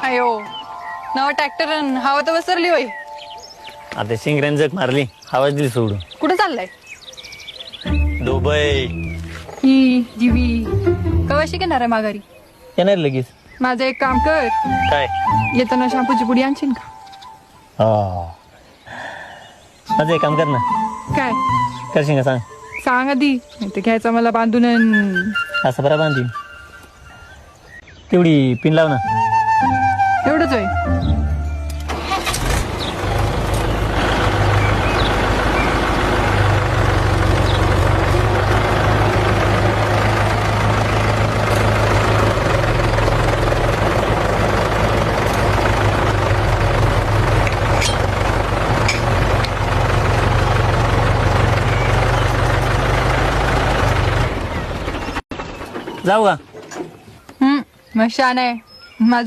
अयो नवा ट्रॅक्टर हवा तर बसरली होय. आता शिंगऱ्यान जग मारली, आवाज दिली सोडून. कुठं चाललाय? दुबई ही जीवी कवाशी घेणार आहे माघारी? येणार लगेच. माझं एक काम कर, काय? येताना शॅम्पूची पुडी आणशील का? माझं एक काम कर ना. काय करशील का सांग? सांग आधी, नाही तर घ्यायचं मला बांधून असं बरा बांधीन. तेवढी पिन लाव ना. एवढंच होय. जाऊ का? मग छान आहे माझं.